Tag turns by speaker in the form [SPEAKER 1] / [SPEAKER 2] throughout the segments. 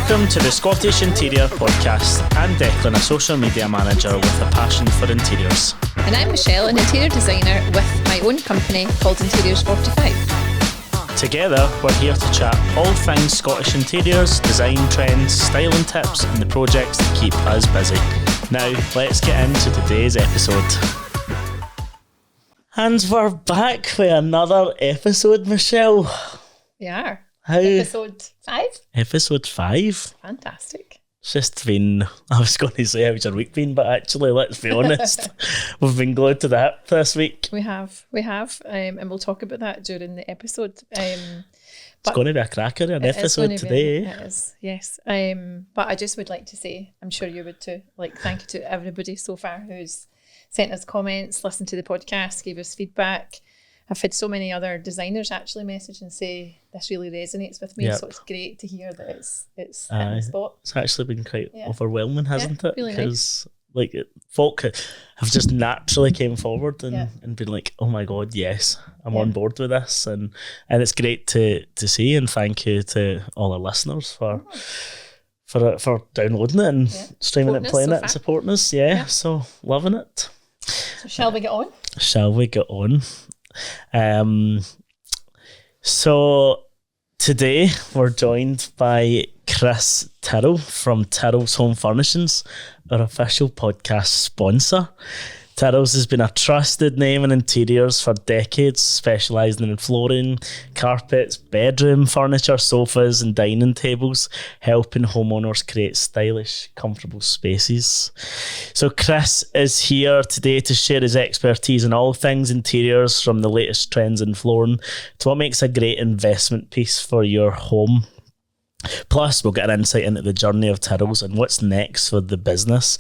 [SPEAKER 1] Welcome to the Scottish Interior Podcast. I'm Declan, a social media manager with a passion for interiors.
[SPEAKER 2] And I'm Michelle, an interior designer with my own company called Interiors 45.
[SPEAKER 1] Together, we're here to chat all things Scottish interiors, design trends, styling tips, and the projects that keep us busy. Now, let's get into today's episode. And we're back with another episode, Michelle.
[SPEAKER 2] We are.
[SPEAKER 1] How?
[SPEAKER 2] Episode 5.
[SPEAKER 1] Episode 5.
[SPEAKER 2] Fantastic.
[SPEAKER 1] It's just been, I was going to say how's your week been, but actually, let's be honest, we've been glued to the hip this week.
[SPEAKER 2] We have, and we'll talk about that during the episode.
[SPEAKER 1] It's going to be a cracker, an episode today.
[SPEAKER 2] It is, yes. But I just would like to say, I'm sure you would too, thank you to everybody so far who's sent us comments, listened to the podcast, gave us feedback. I've had so many other designers actually message and say this really resonates with me. Yep. So it's great to hear that it's hitting the spot.
[SPEAKER 1] It's actually been quite overwhelming, hasn't it?
[SPEAKER 2] Really nice.
[SPEAKER 1] Because folk have just naturally came forward and been like, oh my God, yes, I'm on board with this, and it's great to see, and thank you to all our listeners for downloading it and streaming it, playing it, and supporting us. So loving it.
[SPEAKER 2] So shall we get on?
[SPEAKER 1] Shall we get on? So today we're joined by Chris Tyrrell from Tyrrell's Home Furnishings, our official podcast sponsor. Tyrrell's has been a trusted name in interiors for decades, specialising in flooring, carpets, bedroom furniture, sofas and dining tables, helping homeowners create stylish, comfortable spaces. So Chris is here today to share his expertise in all things interiors, from the latest trends in flooring to what makes a great investment piece for your home. Plus, we'll get an insight into the journey of Tyrrell's and what's next for the business.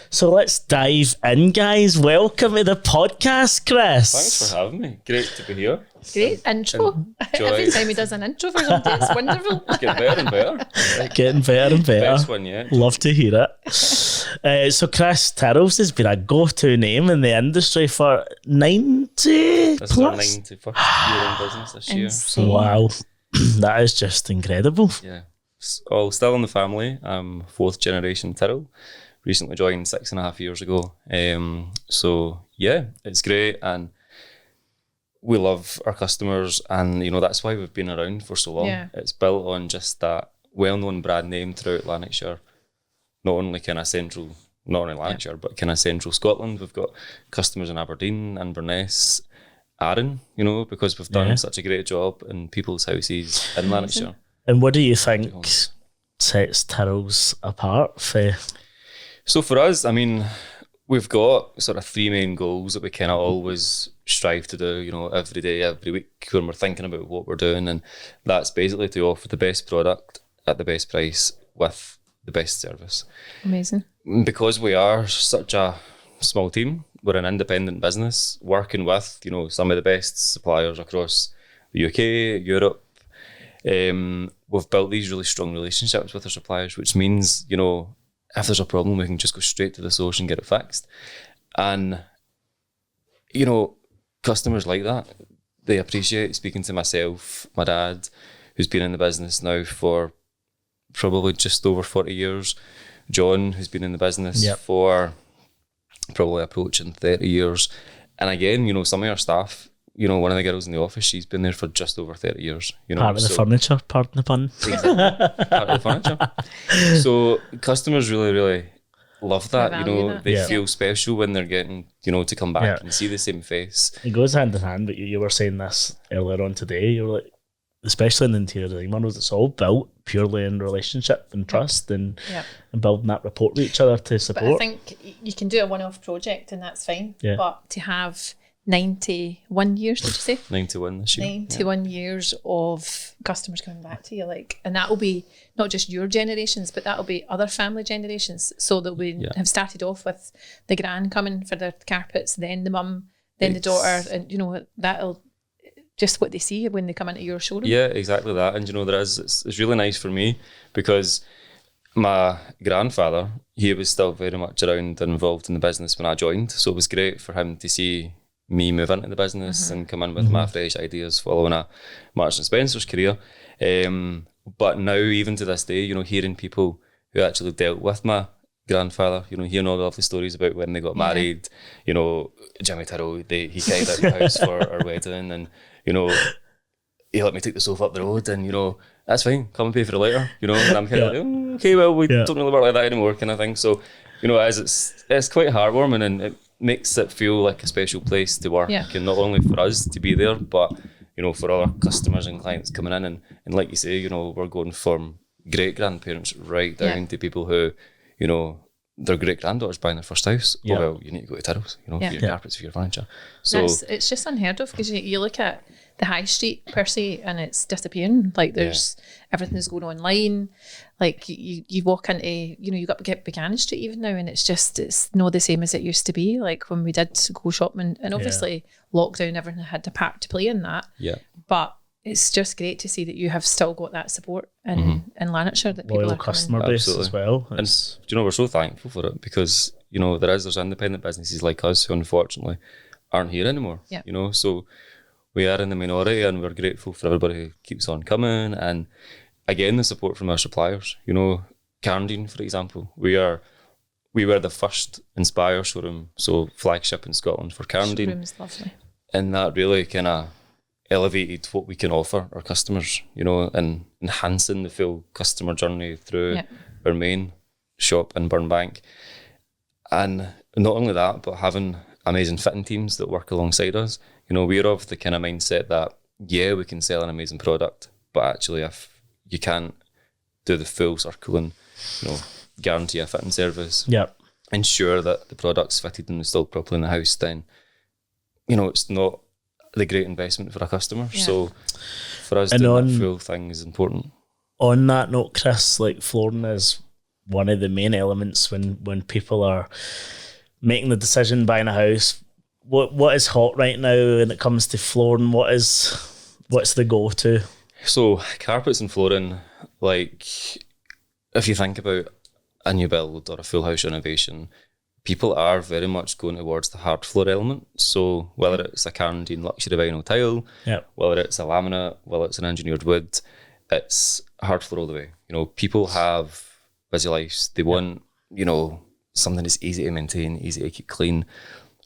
[SPEAKER 1] So let's dive in, guys. Welcome to the podcast, Chris.
[SPEAKER 3] Thanks for having me. Great to be here.
[SPEAKER 2] Great intro. Every time he does an intro for something, it's wonderful.
[SPEAKER 3] It's getting better and better.
[SPEAKER 1] Getting better and better.
[SPEAKER 3] Best one yet.
[SPEAKER 1] Love to hear it. So Chris, Tyrrell's has been a go-to name in the industry for 90
[SPEAKER 3] This
[SPEAKER 1] plus.
[SPEAKER 3] is our 91st year in business this year.
[SPEAKER 2] Insane.
[SPEAKER 1] Wow. That is just incredible.
[SPEAKER 3] Yeah. All still in the family. I'm 4th generation Tyrrell. Recently joined 6.5 years ago. So yeah, it's great, and we love our customers, and that's why we've been around for so long.
[SPEAKER 2] Yeah.
[SPEAKER 3] It's built on just that well-known brand name throughout Lanarkshire. Not only Lanarkshire, but kind of central Scotland. We've got customers in Aberdeen, Inverness, Arran, because we've done such a great job in people's houses in Lanarkshire.
[SPEAKER 1] And what do you think sets Tyrrell's apart?
[SPEAKER 3] So for us, we've got sort of 3 main goals that we kind of always strive to do, every day, every week when we're thinking about what we're doing. And that's basically to offer the best product at the best price with the best service.
[SPEAKER 2] Amazing.
[SPEAKER 3] Because we are such a small team, we're an independent business working with, some of the best suppliers across the UK, Europe. We've built these really strong relationships with our suppliers, which means, if there's a problem, we can just go straight to the source and get it fixed. And, customers like that. They appreciate speaking to myself, my dad, who's been in the business now for probably just over 40 years, John, who's been in the business for probably approaching 30 years. And again, some of our staff, one of the girls in the office, she's been there for just over 30 years.
[SPEAKER 1] Part of the furniture, pardon the pun.
[SPEAKER 3] Exactly. Part of the furniture. So customers really, really love that. They feel special when they're getting, to come back and see the same face.
[SPEAKER 1] It goes hand in hand, but you were saying this earlier on today. You were like, especially in the interior design world, it's all built purely in relationship and trust and building that rapport with each other to support.
[SPEAKER 2] But I think you can do a one-off project and that's fine. Yeah. But to have 91 years, did you say?
[SPEAKER 3] 91 this year.
[SPEAKER 2] 91 years of customers coming back to you, and that'll be not just your generations, but that'll be other family generations. So that we have started off with the gran coming for their carpets, then the mum, then the daughter, and that'll just what they see when they come into your showroom.
[SPEAKER 3] Yeah, exactly that. And it's really nice for me because my grandfather, he was still very much around and involved in the business when I joined. So it was great for him to see me move into the business and come in with my fresh ideas following a Marks and Spencer's career. But now, even to this day, you know, hearing people who actually dealt with my grandfather, you know, hearing all the lovely stories about when they got married, you know, Jimmy Tyrrell, he carried out the house for our wedding, and, you know, he let me take the sofa up the road, and, you know, that's fine, come and pay for it later, you know, and I'm kind of like, okay, well, we don't really work like that anymore, kind of thing. So, you know, it's quite heartwarming, and it makes it feel like a special place to work, and not only for us to be there, but, you know, for other customers and clients coming in, and like you say, you know, we're going from great grandparents right down to people who, you know, their great granddaughters buying their first house. Oh, well, you need to go to Tyrrell's, you know, for your carpets, for your furniture. So
[SPEAKER 2] it's just unheard of, because you look at the high street per se, and it's disappearing. Like there's everything's going online. Like you walk into, you know, you got to get Buchanan Street even now, and it's not the same as it used to be. Like when we did go shopping, and obviously lockdown, everything had a part to play in that. Yeah. But it's just great to see that you have still got that support in Lanarkshire, that people are
[SPEAKER 1] customer
[SPEAKER 2] coming.
[SPEAKER 1] base as well.
[SPEAKER 3] And you know, we're so thankful for it, because, you know, there's independent businesses like us who unfortunately aren't here anymore. Yeah. You know, so we are in the minority, and we're grateful for everybody who keeps on coming, and again the support from our suppliers. You know, Carndine, for example, we were the first Inspire showroom, so flagship in Scotland for Carndine.
[SPEAKER 2] Showroom is lovely.
[SPEAKER 3] And that really kind of elevated what we can offer our customers, you know, and enhancing the full customer journey through our main shop in Burnbank. And not only that, but having amazing fitting teams that work alongside us. You know, we're of the kind of mindset that, we can sell an amazing product, but actually if you can't do the full circle and, you know, guarantee a fitting service, ensure that the product's fitted and installed properly in the house, then, you know, it's not the great investment for a customer. So for us, doing that full thing is important.
[SPEAKER 1] On that note, Chris, like flooring is one of the main elements when people are making the decision buying a house. What is hot right now when it comes to flooring? What's the go-to?
[SPEAKER 3] So carpets and flooring, like if you think about a new build or a full house renovation, people are very much going towards the hard floor element. So whether it's a Carndine luxury vinyl tile, whether it's a laminate, whether it's an engineered wood, it's hard floor all the way. You know, people have busy lives. They want, you know, something that's easy to maintain, easy to keep clean,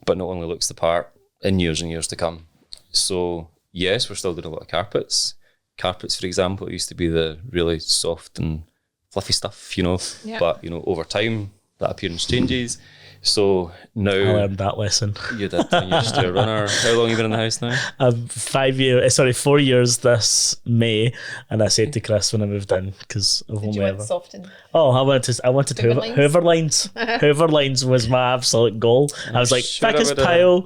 [SPEAKER 3] but not only looks the part in years and years to come. So yes, we're still doing a lot of carpets. Carpets, for example, used to be the really soft and fluffy stuff, you know, but, you know, over time that appearance changes. So now
[SPEAKER 1] I learned that lesson.
[SPEAKER 3] You did. And you're just a runner. How long have you been in the house now?
[SPEAKER 1] 4 years this May, and I said to Chris when I moved in, because I've only ever
[SPEAKER 2] soften.
[SPEAKER 1] Oh, I wanted Hoover lines. Hoover lines was my absolute goal. I was like, thickest pile,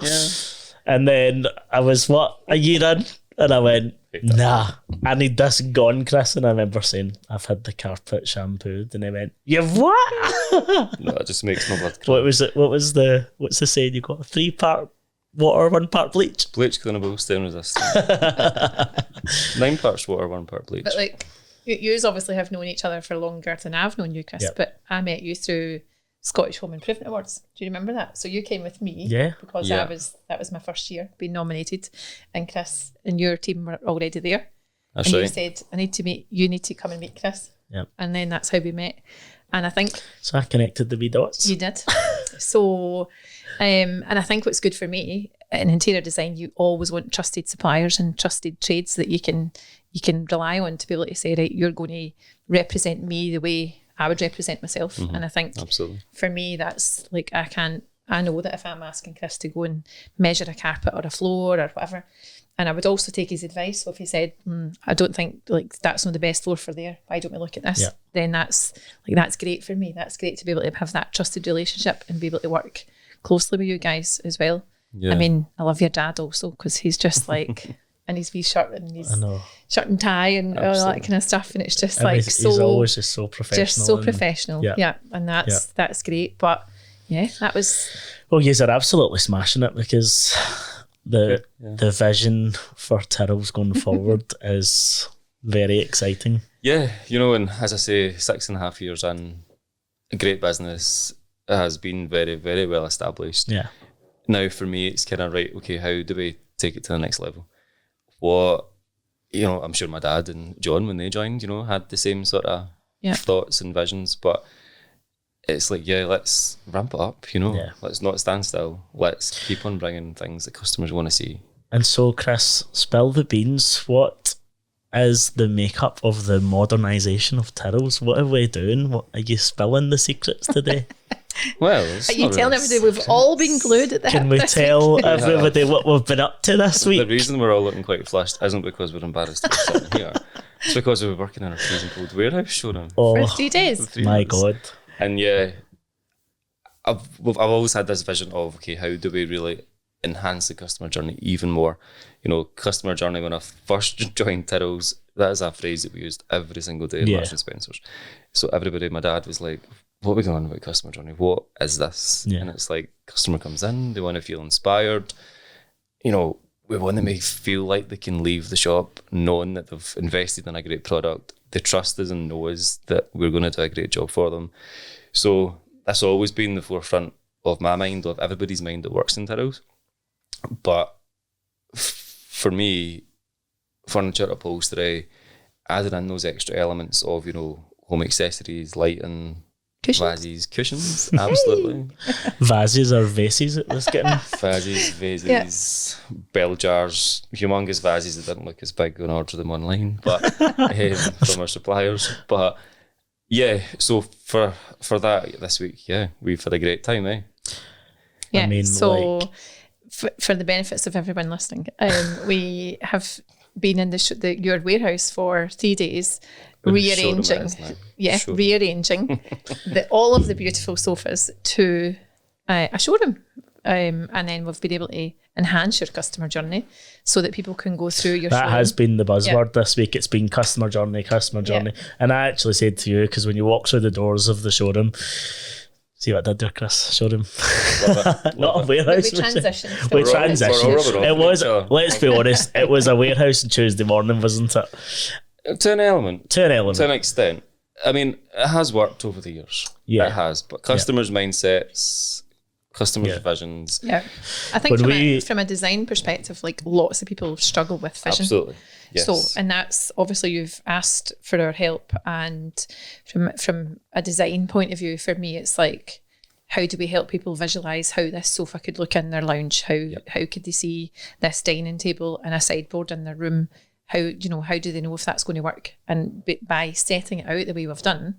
[SPEAKER 1] and then I was a year in, and I went, nah, I need this gone, Chris. And I remember saying, I've had the carpet shampooed, and they went, you've what?
[SPEAKER 3] No, it just makes my blood cry.
[SPEAKER 1] What was it? What's the saying? You got a 3-part water, 1-part bleach?
[SPEAKER 3] Bleach cleanable, stain resistant. 9 parts water, 1 part bleach.
[SPEAKER 2] But like, you obviously have known each other for longer than I've known you, Chris, but I met you through Scottish Home Improvement Awards. Do you remember that? So you came with me because that was my first year being nominated, and Chris and your team were already there.
[SPEAKER 3] That's
[SPEAKER 2] and
[SPEAKER 3] right.
[SPEAKER 2] You said, you need to come and meet Chris.
[SPEAKER 1] Yep.
[SPEAKER 2] And then that's how we met. And I think
[SPEAKER 1] so I connected the wee dots.
[SPEAKER 2] You did. So and I think what's good for me in interior design, you always want trusted suppliers and trusted trades that you can rely on to be able to say, right, you're going to represent me the way I would represent myself. And I think for me, that's like, I know that if I'm asking Chris to go and measure a carpet or a floor or whatever, and I would also take his advice. So if he said, I don't think like that's not the best floor for there, why don't we look at this? Then that's great for me. That's great to be able to have that trusted relationship and be able to work closely with you guys as well. I mean, I love your dad also, because he's just like in his wee shirt and his shirt and tie and all that kind of stuff, and it's just
[SPEAKER 1] he's always just so professional.
[SPEAKER 2] Just so professional. And that's great. But that was...
[SPEAKER 1] Well, you are absolutely smashing it, because the vision for Tyrrell's going forward is very exciting.
[SPEAKER 3] Yeah, you know, and as I say, 6.5 years in, a great business has been very, very well established. Yeah. Now for me, it's kind of right, okay, how do we take it to the next level? What I'm sure my dad and John, when they joined, had the same sort of thoughts and visions, but it's like, let's ramp it up, let's not stand still. Let's keep on bringing things that customers want to see.
[SPEAKER 1] And so, Chris, spill the beans. What is the makeup of the modernisation of Tyrrell's? What are we doing? What are you spilling the secrets today?
[SPEAKER 3] Well,
[SPEAKER 2] are you telling everybody we've all been glued at the hip?
[SPEAKER 1] Can we tell everybody what we've been up to this week?
[SPEAKER 3] The reason we're all looking quite flushed isn't because we're embarrassed to be sitting here. It's because we were working in our freezing cold warehouse showroom
[SPEAKER 2] for 3 days.
[SPEAKER 1] My God.
[SPEAKER 3] And I've always had this vision of, okay, how do we really enhance the customer journey even more? Customer journey, when I first joined Tyrrell's, that is a phrase that we used every single day at Marks and Spencer's. So everybody, my dad was like, what are we going on about customer journey? What is this? And it's like, customer comes in, they want to feel inspired. We want them to feel like they can leave the shop knowing that they've invested in a great product. They trust us and know us that we're going to do a great job for them. So that's always been the forefront of my mind, of everybody's mind that works in Tyrrell's. But for me, furniture, upholstery, added in those extra elements of, home accessories, lighting, vases, cushions, absolutely.
[SPEAKER 1] Vases or vases it was getting.
[SPEAKER 3] Vases, bell jars, humongous vases that didn't look as big when I ordered them online, but from our suppliers. But so for that this week, we've had a great time,
[SPEAKER 2] Yeah, for the benefits of everyone listening, we have been in your warehouse for 3 days, rearranging all of the beautiful sofas to a showroom, and then we've been able to enhance your customer journey so that people can go through your showroom.
[SPEAKER 1] That has been the buzzword this week. It's been customer journey. And I actually said to you, because when you walk through the doors of the showroom, see what I did there, Chris? Showroom. Not a warehouse.
[SPEAKER 2] We transitioned.
[SPEAKER 1] It was, let's be honest, it was a warehouse on Tuesday morning, wasn't it?
[SPEAKER 3] To an element.
[SPEAKER 1] To an
[SPEAKER 3] extent. I mean, it has worked over the years. Yeah. It has. But customers' mindsets, customers' visions.
[SPEAKER 2] Yeah. I think from a design perspective, like lots of people struggle with vision.
[SPEAKER 3] Absolutely. Yes.
[SPEAKER 2] So, and that's obviously you've asked for our help, and from a design point of view, for me, it's like, how do we help people visualize how this sofa could look in their lounge? How could they see this dining table and a sideboard in their room? How do they know if that's going to work? And by setting it out the way we've done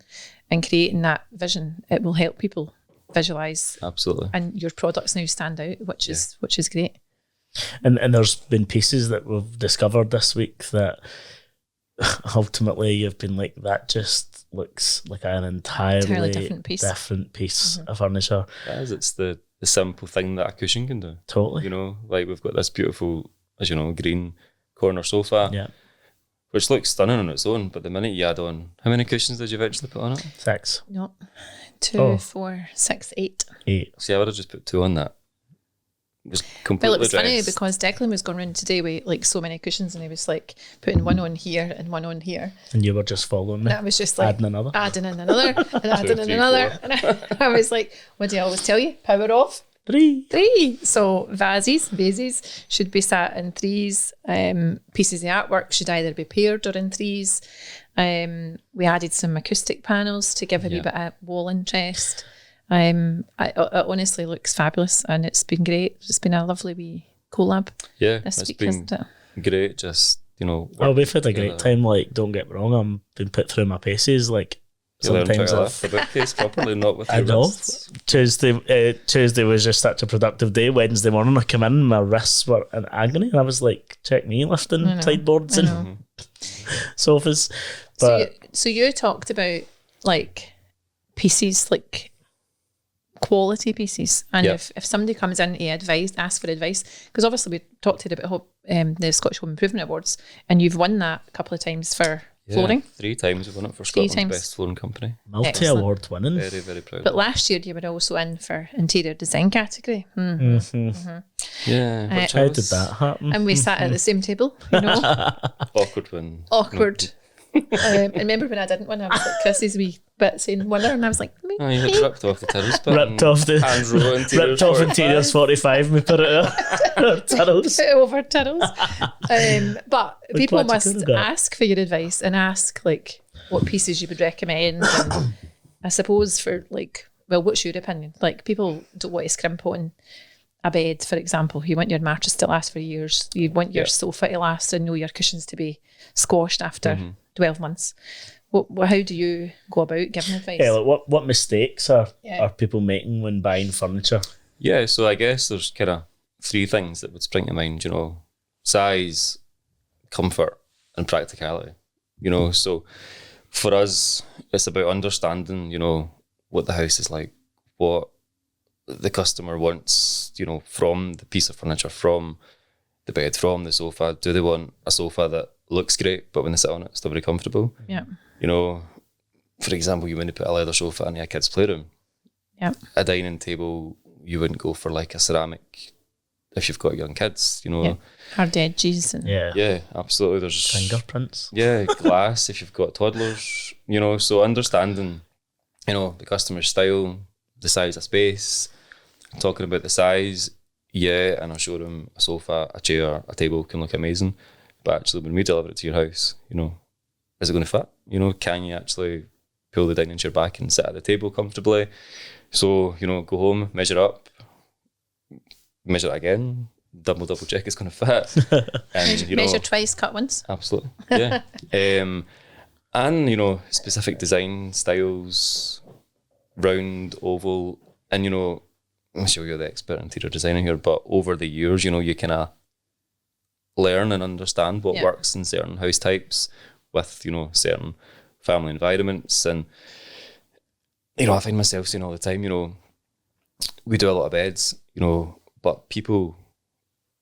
[SPEAKER 2] and creating that vision, it will help people visualize.
[SPEAKER 3] Absolutely.
[SPEAKER 2] And your products now stand out, which is great.
[SPEAKER 1] And there's been pieces that we've discovered this week that ultimately you've been like, that just looks like an entirely different piece of furniture.
[SPEAKER 3] It is. It's the simple thing that a cushion can do.
[SPEAKER 1] Totally.
[SPEAKER 3] Like we've got this beautiful, as you know, green corner sofa, which looks stunning on its own, but the minute you add on, how many cushions did you eventually put on it?
[SPEAKER 1] 6.
[SPEAKER 2] No, 2, 4, 6, 8.
[SPEAKER 1] 8.
[SPEAKER 3] See, I would have just put 2 on that. It was completely
[SPEAKER 2] Well, it was
[SPEAKER 3] dressed.
[SPEAKER 2] funny because Declan was going around today with like so many cushions, and he was like putting one on here and one on here.
[SPEAKER 1] And you were just following me.
[SPEAKER 2] And I was just like
[SPEAKER 1] adding in another,
[SPEAKER 2] and adding in another. And I was like, what do I always tell you? Power off. 3. So vases should be sat in 3s. Pieces of artwork should either be paired or in 3s. We added some acoustic panels to give a wee bit of wall interest. It honestly looks fabulous, and it's been great. It's been a lovely wee collab.
[SPEAKER 3] Yeah,
[SPEAKER 2] this
[SPEAKER 3] it's
[SPEAKER 2] week,
[SPEAKER 3] been
[SPEAKER 2] hasn't it?
[SPEAKER 3] Great. Just
[SPEAKER 1] we've had a great time. Like, don't get me wrong, I've been put through my paces. Like, sometimes
[SPEAKER 3] I lift the bookcase properly, not with your
[SPEAKER 1] I know.
[SPEAKER 3] wrists.
[SPEAKER 1] Tuesday was just such a productive day. Wednesday morning, I come in, my wrists were in agony, and I was like, check me lifting sideboards and sofas. But
[SPEAKER 2] so you talked about like pieces, like quality pieces, and if somebody comes in to ask for advice, because obviously we talked to you about the Scottish Home Improvement Awards, and you've won that a couple of times for flooring.
[SPEAKER 3] 3 times we won it for Scotland's Best Flooring Company.
[SPEAKER 1] Multi-award winning.
[SPEAKER 3] Very, very proud.
[SPEAKER 2] But last year you were also in for interior design category.
[SPEAKER 1] Yeah.
[SPEAKER 3] How
[SPEAKER 1] did that happen?
[SPEAKER 2] And we sat at the same table,
[SPEAKER 3] Awkward one.
[SPEAKER 2] Awkward. And remember when I didn't win, I was like, Chris's wee bits in winter, and I was like,
[SPEAKER 3] Oh, you had ripped off the Tyrrell's bit.
[SPEAKER 1] Ripped off the
[SPEAKER 3] hands row interiors.
[SPEAKER 1] ripped off interiors 45. We put it at Tyrrell's.
[SPEAKER 2] put it over Tyrrell's. But people
[SPEAKER 1] glad you
[SPEAKER 2] must
[SPEAKER 1] could have got it.
[SPEAKER 2] ask for your advice and ask like what pieces you would recommend. And I suppose for like, well, what's your opinion? Like, people don't want to scrimp on a bed, for example. You want your mattress to last for years. You want your sofa to last, and know your cushions to be squashed after 12 months. How do you go about giving advice?
[SPEAKER 1] Yeah, like what mistakes are people making when buying furniture?
[SPEAKER 3] Yeah, so I guess there's kind of three things that would spring to mind, size, comfort, and practicality. So for us, it's about understanding, what the house is like, what the customer wants, from the piece of furniture, from the bed, from the sofa. Do they want a sofa that looks great, but when they sit on it, it's still very comfortable?
[SPEAKER 2] Yeah.
[SPEAKER 3] For example, you wouldn't put a leather sofa in a kid's playroom.
[SPEAKER 2] Yeah.
[SPEAKER 3] A dining table, you wouldn't go for like a ceramic if you've got young kids,
[SPEAKER 2] Hard edges. And
[SPEAKER 3] Yeah, absolutely. There's
[SPEAKER 1] Fingerprints.
[SPEAKER 3] Yeah, glass if you've got toddlers, so understanding, the customer's style, the size of space, talking about the size, and I'll show them a sofa, a chair, a table can look amazing, but actually when we deliver it to your house, is it going to fit? Can you actually pull the dining chair back and sit at the table comfortably? So, go home, measure up, measure it again, double check it's going to fit. And,
[SPEAKER 2] measure twice, cut once.
[SPEAKER 3] Absolutely, yeah. And, specific design styles, round, oval, and, I'm sure you're the expert interior designer here, but over the years, you kind of learn and understand what works in certain house types with, certain family environments. And, I find myself saying all the time, we do a lot of beds, but people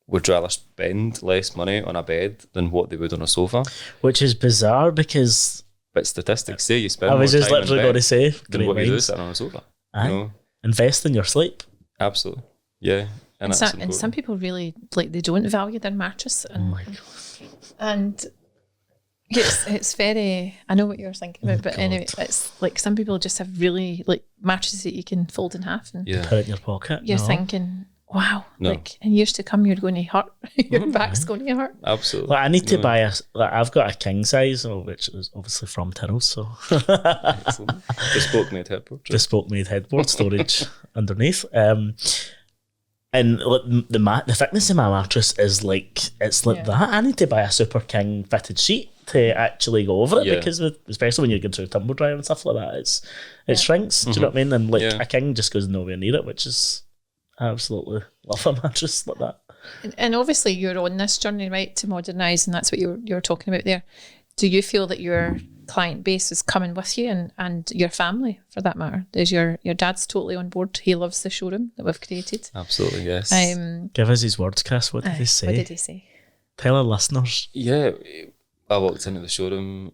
[SPEAKER 3] would rather spend less money on a bed than what they would on a sofa.
[SPEAKER 1] Which is bizarre because...
[SPEAKER 3] But statistics say you spend
[SPEAKER 1] I
[SPEAKER 3] more
[SPEAKER 1] was just
[SPEAKER 3] time
[SPEAKER 1] literally
[SPEAKER 3] in
[SPEAKER 1] going
[SPEAKER 3] bed
[SPEAKER 1] to say...
[SPEAKER 3] than what you do sitting on a sofa.
[SPEAKER 1] Aye. Invest in your sleep.
[SPEAKER 3] Absolutely. Yeah.
[SPEAKER 2] And some people really, they don't value their mattress. And,
[SPEAKER 1] Oh my God.
[SPEAKER 2] And it's very, I know what you're thinking about, but anyway, it's like some people just have really, mattresses that you can fold in half and
[SPEAKER 1] Put it in your pocket.
[SPEAKER 2] you're thinking, wow, in years to come, you're going to hurt. Your back's going to hurt.
[SPEAKER 3] Absolutely.
[SPEAKER 1] Well, I need to buy I've got a king size, which is obviously from Tyrrell, so
[SPEAKER 3] Bespoke made headboard.
[SPEAKER 1] bespoke made headboard storage underneath. And the thickness of my mattress is it's like that. I need to buy a super king fitted sheet to actually go over it because especially when you're going through a tumble dryer and stuff like that, it shrinks. Do you know what I mean? And a king just goes nowhere near it, which is I absolutely love a mattress like that.
[SPEAKER 2] And obviously you're on this journey, right, to modernise, and that's what you're talking about there. Do you feel that your client base is coming with you and your family, for that matter? Is your dad's totally on board? He loves the showroom that we've created.
[SPEAKER 3] Absolutely, yes.
[SPEAKER 1] Give us his words, Chris. What did he say?
[SPEAKER 2] What did he say?
[SPEAKER 1] Tell our listeners.
[SPEAKER 3] Yeah, I walked into the showroom.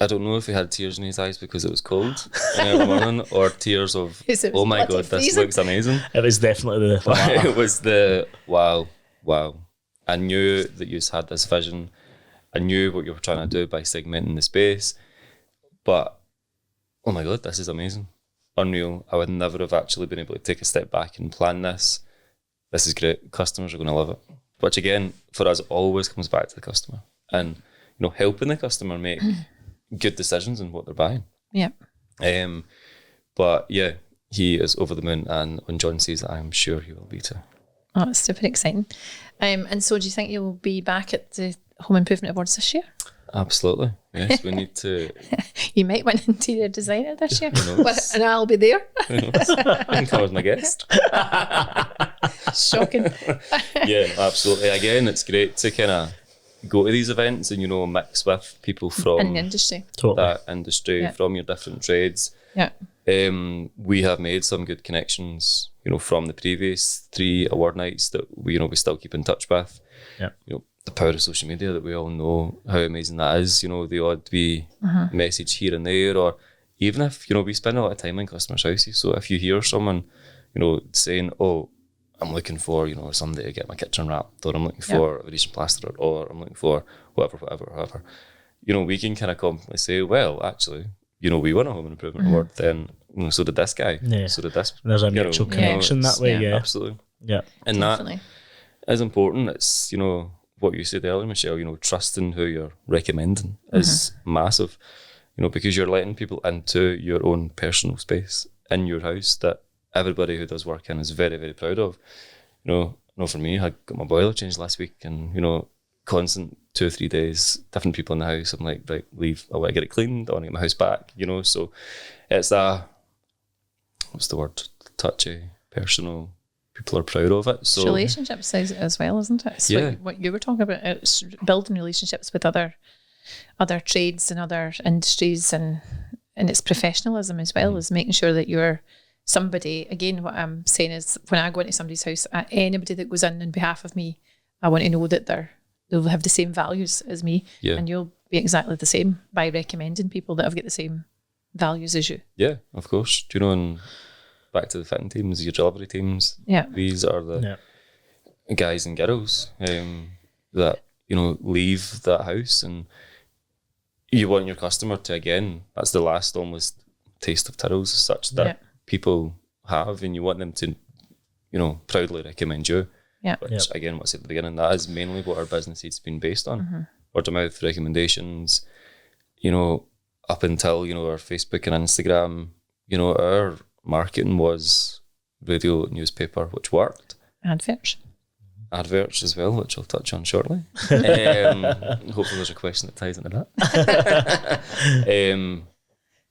[SPEAKER 3] I don't know if he had tears in his eyes because it was cold in the early morning, or tears of, oh my God, this looks amazing.
[SPEAKER 1] It was definitely the
[SPEAKER 3] It was the, wow. I knew that you had this vision. I knew what you were trying to do by segmenting the space. But, oh my God, this is amazing. Unreal. I would never have actually been able to take a step back and plan this. This is great. Customers are going to love it. Which again, for us, always comes back to the customer. And, helping the customer make good decisions on what they're buying.
[SPEAKER 2] Yeah.
[SPEAKER 3] But yeah, he is over the moon, and when John sees it, I'm sure he will be too.
[SPEAKER 2] Oh, it's super exciting. And so do you think you'll be back at the Home Improvement Awards this year?
[SPEAKER 3] Absolutely. Yes, we need to.
[SPEAKER 2] You might win interior designer this year. And I'll be there.
[SPEAKER 3] You can come as my guest.
[SPEAKER 2] Shocking.
[SPEAKER 3] Yeah, absolutely. Again, it's great to kind of go to these events and, mix with people from
[SPEAKER 2] in the industry.
[SPEAKER 3] that industry, from your different trades.
[SPEAKER 2] Yeah.
[SPEAKER 3] We have made some good connections, from the previous 3 award nights that we still keep in touch with.
[SPEAKER 1] Yeah.
[SPEAKER 3] The power of social media, that we all know how amazing that is. The odd wee message here and there, or even if we spend a lot of time in customers' houses. So if you hear someone, saying, "Oh, I'm looking for somebody to get my kitchen wrapped," or "I'm looking for a Venetian plastered," or "I'm looking for whatever," we can kind of confidently say, "Well, actually, we won a home improvement award, then so did this guy.
[SPEAKER 1] Yeah.
[SPEAKER 3] So did this.
[SPEAKER 1] There's a mutual connection that way. Yeah,
[SPEAKER 3] absolutely.
[SPEAKER 1] Yeah,
[SPEAKER 3] and
[SPEAKER 2] Definitely.
[SPEAKER 3] that is important. It's what you said earlier, Michelle. Trusting who you're recommending is massive. Because you're letting people into your own personal space in your house that everybody who does work in is very, very proud of. For me, I got my boiler changed last week, and constant 2 or 3 days, different people in the house. I'm like, right, leave. I want to get it cleaned. I want to get my house back. So it's what's the word? Touchy, personal. People are proud of it. So
[SPEAKER 2] it's relationships as well, isn't it? It's what you were talking about. It's building relationships with other trades and other industries, and it's professionalism as well, as making sure that you're somebody. Again, what I'm saying is, when I go into somebody's house, anybody that goes in on behalf of me, I want to know that they'll have the same values as me, and you'll be exactly the same by recommending people that have got the same values as you.
[SPEAKER 3] Yeah, of course. And back to the fitting teams, your delivery teams. Yeah, these are the guys and girls that leave that house, and you want your customer to, again, that's the last almost taste of Tyrrell's, as such that people have, and you want them to proudly recommend you. Yeah. Which again, what I said at the beginning, that is mainly what our business has been based on. Word of mouth recommendations, up until, our Facebook and Instagram, our marketing was radio, newspaper, which worked. Adverts as well, which I'll touch on shortly. Hopefully there's a question that ties into that.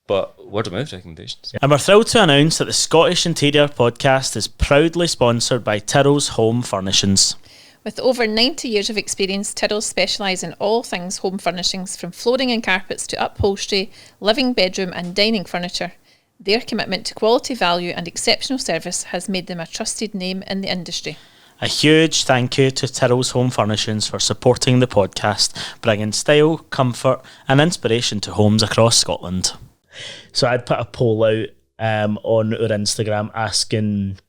[SPEAKER 3] But word of mouth recommendations.
[SPEAKER 1] And we're thrilled to announce that the Scottish Interior Podcast is proudly sponsored by Tyrrell's Home Furnishings.
[SPEAKER 2] With over 90 years of experience, Tyrrell specialise in all things home furnishings, from flooring and carpets to upholstery, living, bedroom and dining furniture. Their commitment to quality, value and exceptional service has made them a trusted name in the industry.
[SPEAKER 1] A huge thank you to Tyrrell's Home Furnishings for supporting the podcast, bringing style, comfort and inspiration to homes across Scotland. So I'd put a poll out on our Instagram asking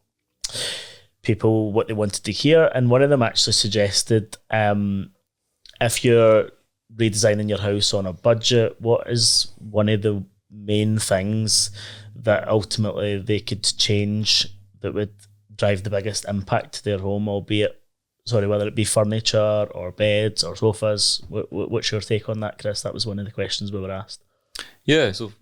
[SPEAKER 1] people what they wanted to hear, and one of them actually suggested if you're redesigning your house on a budget, what is one of the main things that ultimately they could change that would drive the biggest impact to their home, whether it be furniture or beds or sofas. What's your take on that, Chris? That was one of the questions we were asked.
[SPEAKER 3] Yeah, so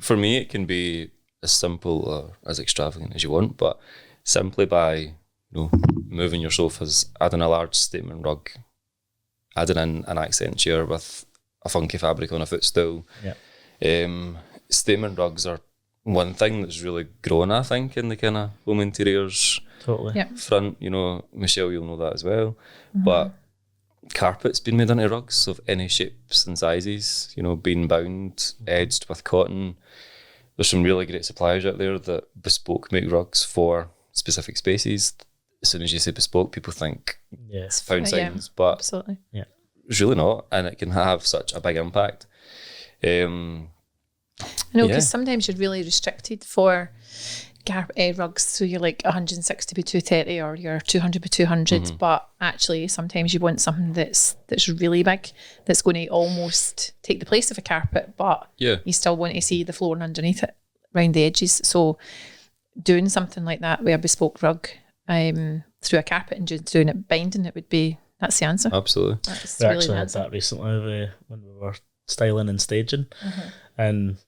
[SPEAKER 3] for me, it can be as simple or as extravagant as you want, but simply by moving your sofas, adding a large statement rug, adding in an accent chair with a funky fabric on a footstool. Statement rugs are one thing that's really grown, I think, in the kind of home interiors front. Michelle, you'll know that as well. But carpet's been made into rugs of any shapes and sizes, being bound, edged with cotton. There's some really great suppliers out there that bespoke make rugs for specific spaces. As soon as you say bespoke, people think it's found signs, but
[SPEAKER 2] absolutely.
[SPEAKER 3] It's really not, and it can have such a big impact.
[SPEAKER 2] I know, because sometimes you're really restricted for rugs, so you're like 160 by 230 or you're 200 by 200, but actually sometimes you want something that's really big, that's going to almost take the place of a carpet, but you still want to see the flooring underneath it, around the edges. So doing something like that with a bespoke rug through a carpet and just doing it, binding it, that's the answer.
[SPEAKER 3] Absolutely.
[SPEAKER 2] That's
[SPEAKER 1] we
[SPEAKER 2] really
[SPEAKER 1] actually had that recently when we were styling and staging, and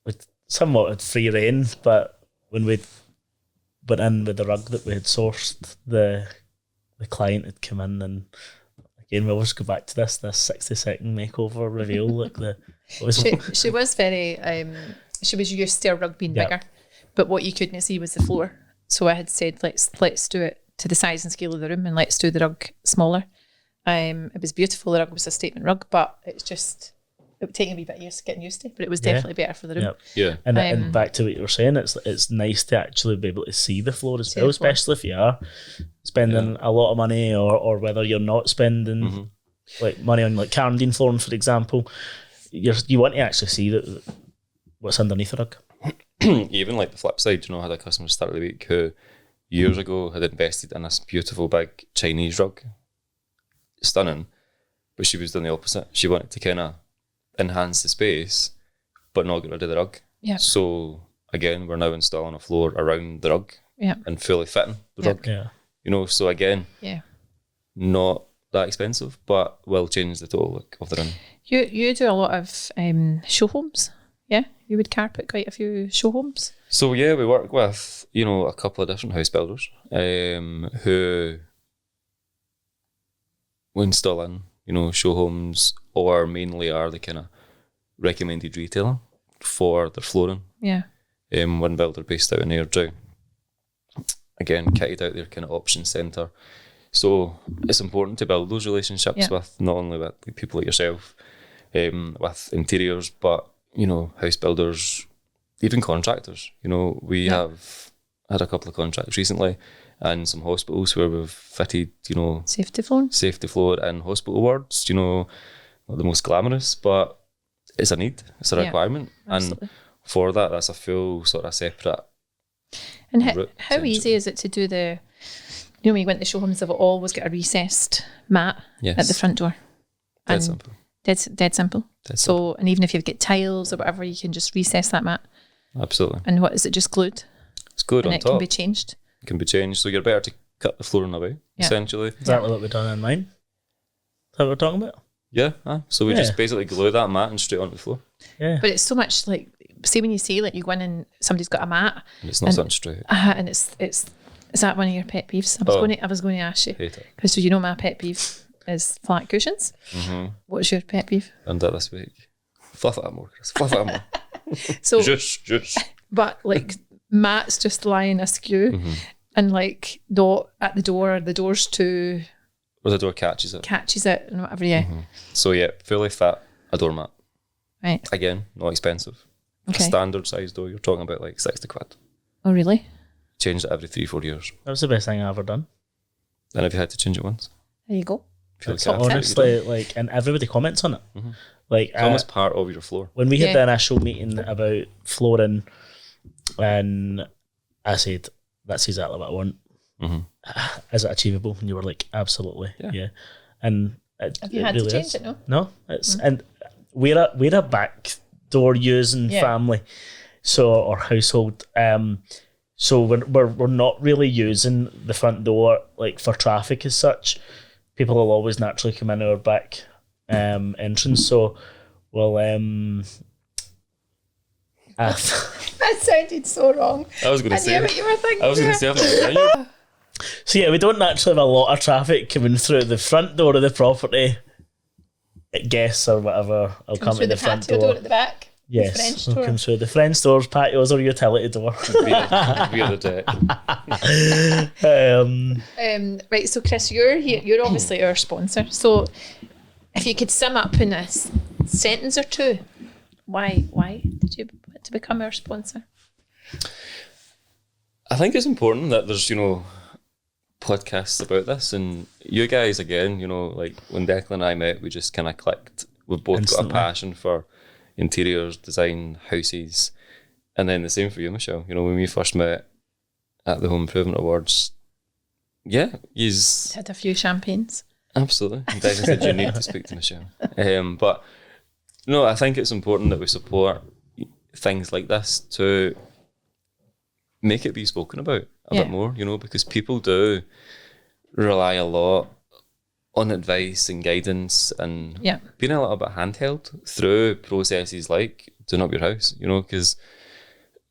[SPEAKER 1] with somewhat had free rein, but when we went in with the rug that we had sourced, the client had come in, and again we always go back to this 60-second makeover reveal.
[SPEAKER 2] She was very she was used to a rug being bigger, but what you couldn't see was the floor. So I had said let's do it to the size and scale of the room, and let's do the rug smaller. It was beautiful. The rug was a statement rug, but it would take a wee bit of getting used to, but it was definitely better for the room.
[SPEAKER 1] And back to what you were saying, it's nice to actually be able to see the floor as well, especially if you are spending a lot of money, or whether you're not spending like money on like Carndine flooring, for example. You want to actually see what's underneath the rug.
[SPEAKER 3] Even like the flip side, I had a customer start of the week who years ago had invested in this beautiful big Chinese rug. Stunning, but she was doing the opposite. She wanted to kind of enhance the space but not get rid of the rug.
[SPEAKER 2] Yeah.
[SPEAKER 3] So again, we're now installing a floor around the rug.
[SPEAKER 2] Yeah.
[SPEAKER 3] And fully fitting the rug.
[SPEAKER 1] Yeah.
[SPEAKER 3] You know, so again, not that expensive, but will change the total look of the room.
[SPEAKER 2] You do a lot of show homes, yeah? You would carpet quite a few show homes.
[SPEAKER 3] So yeah, we work with, you know, a couple of different house builders who will install in, you know, show homes, or mainly are the kind of recommended retailer for their flooring.
[SPEAKER 2] Yeah.
[SPEAKER 3] One builder based out in Airdrie. Again, kitted out their kind of option centre. So it's important to build those relationships with not only with people like yourself, with interiors, but, you know, house builders, even contractors. You know, we have had a couple of contracts recently and some hospitals where we've fitted, you know,
[SPEAKER 2] safety floor
[SPEAKER 3] in hospital wards, you know, not the most glamorous, but it's a need, it's a requirement.
[SPEAKER 2] Absolutely.
[SPEAKER 3] And for that, that's a full sort of separate.
[SPEAKER 2] And how easy is it to do the, you know, when you went to show homes, they've always got a recessed mat at the front door.
[SPEAKER 3] Dead simple.
[SPEAKER 2] Dead simple. So, and even if you've got tiles or whatever, you can just recess that mat.
[SPEAKER 3] Absolutely.
[SPEAKER 2] And what is it, just glued?
[SPEAKER 3] It's glued on top.
[SPEAKER 2] And it can be changed?
[SPEAKER 3] It can be changed. So you're better to cut the flooring away, essentially.
[SPEAKER 1] Exactly what we've done in mine. Is that what we're talking about?
[SPEAKER 3] Yeah. So we just basically glue that mat and straight onto the floor.
[SPEAKER 1] Yeah.
[SPEAKER 2] But it's so much like, say when you say like you go in and somebody's got a mat.
[SPEAKER 3] And it's not something straight.
[SPEAKER 2] And it's is that one of your pet peeves? I was going to ask you.
[SPEAKER 3] Hate it.
[SPEAKER 2] Because you know my pet peeve is flat cushions. Mm-hmm. What's your pet peeve?
[SPEAKER 3] And that this week. Fluff it out more, Chris. Fluff it out more.
[SPEAKER 2] So
[SPEAKER 3] just.
[SPEAKER 2] But like mats just lying askew and like not at the door, the door's too.
[SPEAKER 3] Or the door catches it.
[SPEAKER 2] And whatever, yeah.
[SPEAKER 3] Mm-hmm. So yeah, fully fit a doormat.
[SPEAKER 2] Right.
[SPEAKER 3] Again, not expensive.
[SPEAKER 2] Okay.
[SPEAKER 3] A standard size door, you're talking about like 60 quid.
[SPEAKER 2] Oh really?
[SPEAKER 3] Change it every 3-4 years.
[SPEAKER 1] That was the best thing I've ever done.
[SPEAKER 3] And have you had to change it once?
[SPEAKER 2] There you go.
[SPEAKER 1] It's honestly, like, and everybody comments on it.
[SPEAKER 3] Mm-hmm.
[SPEAKER 1] Like,
[SPEAKER 3] it's almost part of your floor.
[SPEAKER 1] When we had the initial meeting about flooring, and I said, that's exactly what I want. Mm-hmm. Is it achievable? And you were like, absolutely, yeah. And
[SPEAKER 2] have you had really to change it?
[SPEAKER 1] No, it's and we're a back door using family, so or household. So we're not really using the front door like for traffic as such. People will always naturally come in our back entrance. So we'll
[SPEAKER 2] that sounded so wrong.
[SPEAKER 3] I was going to say
[SPEAKER 2] what you were thinking.
[SPEAKER 3] I was going to say
[SPEAKER 1] So yeah, we don't naturally have a lot of traffic coming through the front door of the property. Guests or whatever will come to the front door
[SPEAKER 2] at the back.
[SPEAKER 1] Yes, we'll come through the French doors, patios, or utility door.
[SPEAKER 3] Via the
[SPEAKER 2] deck. Right, so Chris, you're here. You're obviously our sponsor. So, if you could sum up in a sentence or two, why did you want to become our sponsor?
[SPEAKER 3] I think it's important that there's, you know, podcasts about this, and you guys again, you know, like when Declan and I met, we just kind of clicked. We've both got a passion for interiors, design, houses, and then the same for you, Michelle. You know, when we first met at the Home Improvement Awards, he's
[SPEAKER 2] had a few champagnes.
[SPEAKER 3] Absolutely. Declan said you need to speak to Michelle. But no, I think it's important that we support things like this to make it be spoken about a bit more, you know, because people do rely a lot on advice and guidance and being a little bit handheld through processes like doing up your house, you know, because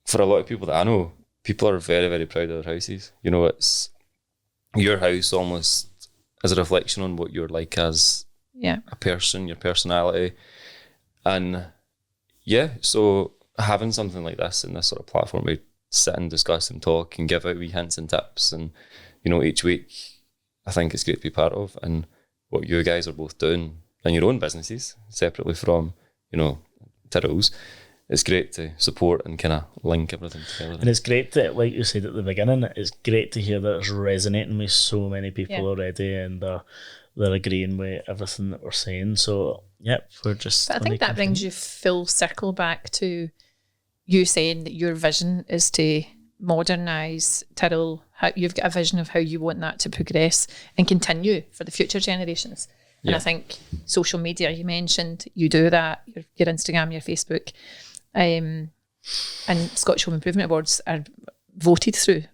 [SPEAKER 3] for a lot of people that I know, people are very, very proud of their houses. You know, it's your house almost as a reflection on what you're like as a person, your personality. And so having something like this and this sort of platform, we sit and discuss and talk and give out wee hints and tips, and you know, each week I think it's great to be part of, and what you guys are both doing in your own businesses separately from, you know, Tyrrell's. It's great to support and kind of link everything together.
[SPEAKER 1] And it's great that, like you said at the beginning, it's great to hear that it's resonating with so many people already, and they're agreeing with everything that we're saying. So we're just.
[SPEAKER 2] But I think that brings you full circle back to you saying that your vision is to modernise Tyrrell. How you've got a vision of how you want that to progress and continue for the future generations. And I think social media, you mentioned, you do that, your Instagram, your Facebook, and Scottish Home Improvement Awards are voted through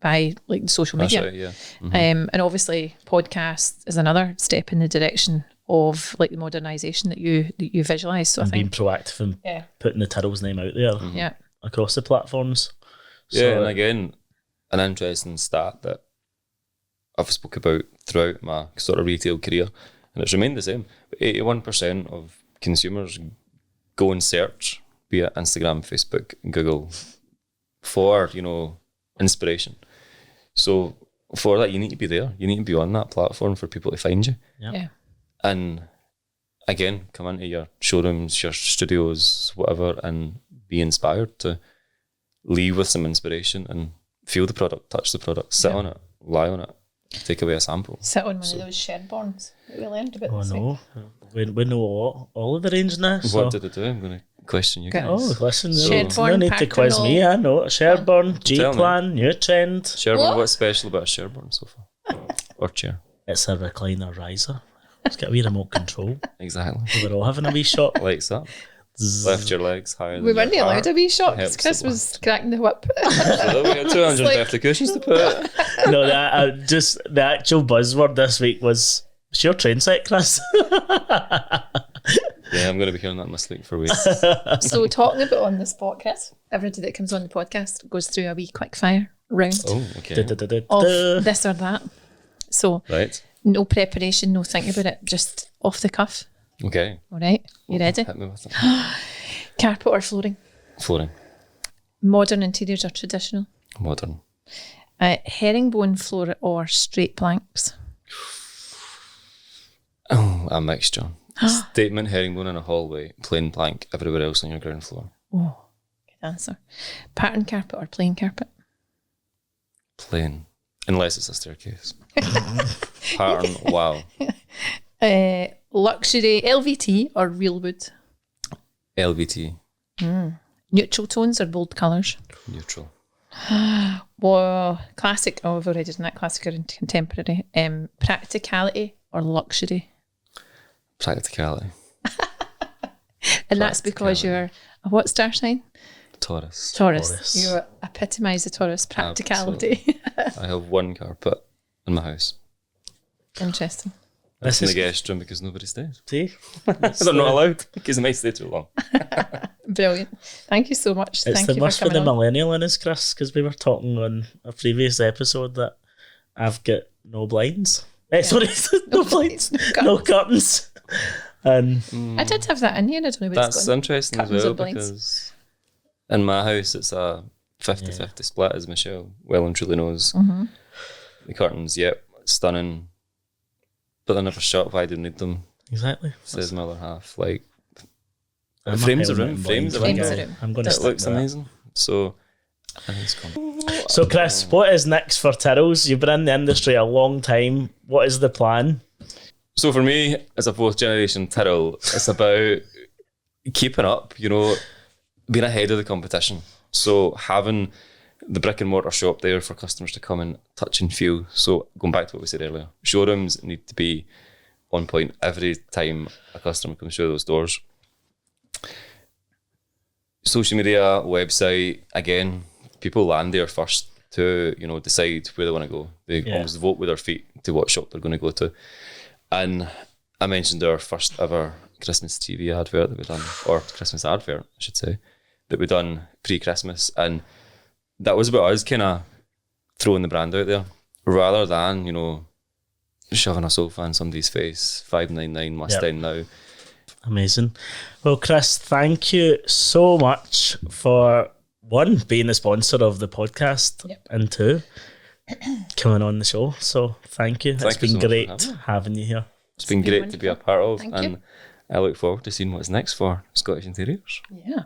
[SPEAKER 2] by like social media.
[SPEAKER 3] That's right, yeah.
[SPEAKER 2] And obviously podcast is another step in the direction of like the modernisation that you visualise. So
[SPEAKER 1] And
[SPEAKER 2] I think
[SPEAKER 1] being proactive and putting the Tyrrell's name out there
[SPEAKER 2] yeah.
[SPEAKER 1] across the platforms.
[SPEAKER 3] Yeah, and again, an interesting stat that I've spoke about throughout my sort of retail career, and it's remained the same. 81% of consumers go and search via Instagram, Facebook, Google for, inspiration. So for that, you need to be there. You need to be on that platform for people to find you.
[SPEAKER 1] Yep.
[SPEAKER 2] Yeah.
[SPEAKER 3] And again, come into your showrooms, your studios, whatever, and be inspired to leave with some inspiration and feel the product, touch the product, sit on it, lie on it, take away a sample.
[SPEAKER 2] Sit on one of those Sherborns that we learned about
[SPEAKER 1] Oh
[SPEAKER 2] this
[SPEAKER 1] no, we know all of the range now. So.
[SPEAKER 3] What did I do? I'm going to question you guys.
[SPEAKER 1] Oh, listen,
[SPEAKER 2] Sherborne,
[SPEAKER 1] no need to quiz
[SPEAKER 2] Paternal.
[SPEAKER 1] me. I know Sherborne,
[SPEAKER 3] Tell me.
[SPEAKER 1] G-Plan, New Trend.
[SPEAKER 3] Sherborne,
[SPEAKER 2] What?
[SPEAKER 3] what's special about a Sherborne sofa? Or chair?
[SPEAKER 1] It's a recliner riser. It's got a wee remote control.
[SPEAKER 3] Exactly.
[SPEAKER 1] We're all having a wee shot.
[SPEAKER 3] Likes that. Lift your legs higher than
[SPEAKER 2] We weren't
[SPEAKER 3] your
[SPEAKER 2] allowed
[SPEAKER 3] heart.
[SPEAKER 2] a wee shot because
[SPEAKER 3] Helps
[SPEAKER 2] Chris
[SPEAKER 3] the
[SPEAKER 2] was cracking the whip.
[SPEAKER 3] So we got 250 cushions to put.
[SPEAKER 1] No, just the actual buzzword this week was, "It's your train set, Chris."
[SPEAKER 3] Yeah, I'm going to be hearing that in my sleep for weeks.
[SPEAKER 2] So talking about on the spot, Chris, everybody that comes on the podcast goes through a wee quick fire round
[SPEAKER 3] Oh, okay.
[SPEAKER 2] of this or that. So
[SPEAKER 3] Right.
[SPEAKER 2] no preparation, no thinking about it, just off the cuff.
[SPEAKER 3] Okay.
[SPEAKER 2] All right, you ready?
[SPEAKER 3] Hit me with it.
[SPEAKER 2] Carpet or flooring?
[SPEAKER 3] Flooring.
[SPEAKER 2] Modern interiors or traditional?
[SPEAKER 3] Modern.
[SPEAKER 2] Herringbone floor or straight planks?
[SPEAKER 3] Oh, a mixture. Statement herringbone in a hallway, plain plank everywhere else on your ground floor.
[SPEAKER 2] Oh, good answer. Pattern carpet or plain carpet?
[SPEAKER 3] Plain. Unless it's a staircase. Pattern, wow.
[SPEAKER 2] Luxury LVT or real wood?
[SPEAKER 3] LVT.
[SPEAKER 2] Neutral tones or bold colours?
[SPEAKER 3] Neutral.
[SPEAKER 2] Well, classic. Oh, I've already done that. Classic or contemporary. Practicality or luxury?
[SPEAKER 3] Practicality.
[SPEAKER 2] And that's because you're a what star sign?
[SPEAKER 3] Taurus.
[SPEAKER 2] Taurus. You epitomise the Taurus practicality.
[SPEAKER 3] I have one carpet in my house.
[SPEAKER 2] Interesting.
[SPEAKER 3] It's in the guest room because nobody stays.
[SPEAKER 1] See?
[SPEAKER 3] They're not allowed because they might stay too long.
[SPEAKER 2] Brilliant. Thank you so much.
[SPEAKER 1] It's
[SPEAKER 2] Thank
[SPEAKER 1] the
[SPEAKER 2] you
[SPEAKER 1] must
[SPEAKER 2] for
[SPEAKER 1] for the
[SPEAKER 2] coming on.
[SPEAKER 1] millennial in us, Chris, because we were talking on a previous episode that I've got no blinds. Sorry, no blinds, no curtains. And
[SPEAKER 2] I did have that in here. I don't know where
[SPEAKER 3] That's
[SPEAKER 2] it's gone.
[SPEAKER 3] interesting as
[SPEAKER 2] Curtains
[SPEAKER 3] well
[SPEAKER 2] or blinds?
[SPEAKER 3] because in my house it's a 50-50 split, as Michelle well and truly knows. The curtains, yep, stunning, but they're never shut. Why do you need them?
[SPEAKER 1] exactly.
[SPEAKER 3] Says my other half. Like,
[SPEAKER 1] I'm
[SPEAKER 3] frames
[SPEAKER 1] a
[SPEAKER 3] the room,
[SPEAKER 1] helmet
[SPEAKER 3] frames the
[SPEAKER 1] blind
[SPEAKER 2] Frames
[SPEAKER 3] window.
[SPEAKER 2] the room.
[SPEAKER 1] I'm going to
[SPEAKER 3] It
[SPEAKER 1] stick
[SPEAKER 3] looks
[SPEAKER 1] with that.
[SPEAKER 3] amazing. So, I think it's cool.
[SPEAKER 1] So, Chris, what is next for Tyrrell's? You've been in the industry a long time. What is the plan?
[SPEAKER 3] So for me, as a fourth generation Tyrrell, it's about keeping up, being ahead of the competition. So having the brick and mortar shop there for customers to come and touch and feel. So going back to what we said earlier, showrooms need to be on point every time a customer comes through those doors. Social media, website, again, people land there first to, decide where they want to go. They almost vote with their feet to what shop they're going to go to. And I mentioned our first ever Christmas TV advert that we done, or Christmas advert, I should say, that we done pre-Christmas. And that was about us kind of throwing the brand out there rather than, shoving a sofa in somebody's face, 599 Mustang now.
[SPEAKER 1] Amazing. Well, Chris, thank you so much for, one, being a sponsor of the podcast, and two, coming on the show. So thank you. It's
[SPEAKER 3] Thank you
[SPEAKER 1] been
[SPEAKER 3] so much for
[SPEAKER 1] great having you here.
[SPEAKER 3] It's been great to be a part of,
[SPEAKER 2] Thank
[SPEAKER 3] and
[SPEAKER 2] you.
[SPEAKER 3] I look forward to seeing what's next for Scottish Interiors.
[SPEAKER 2] Yeah.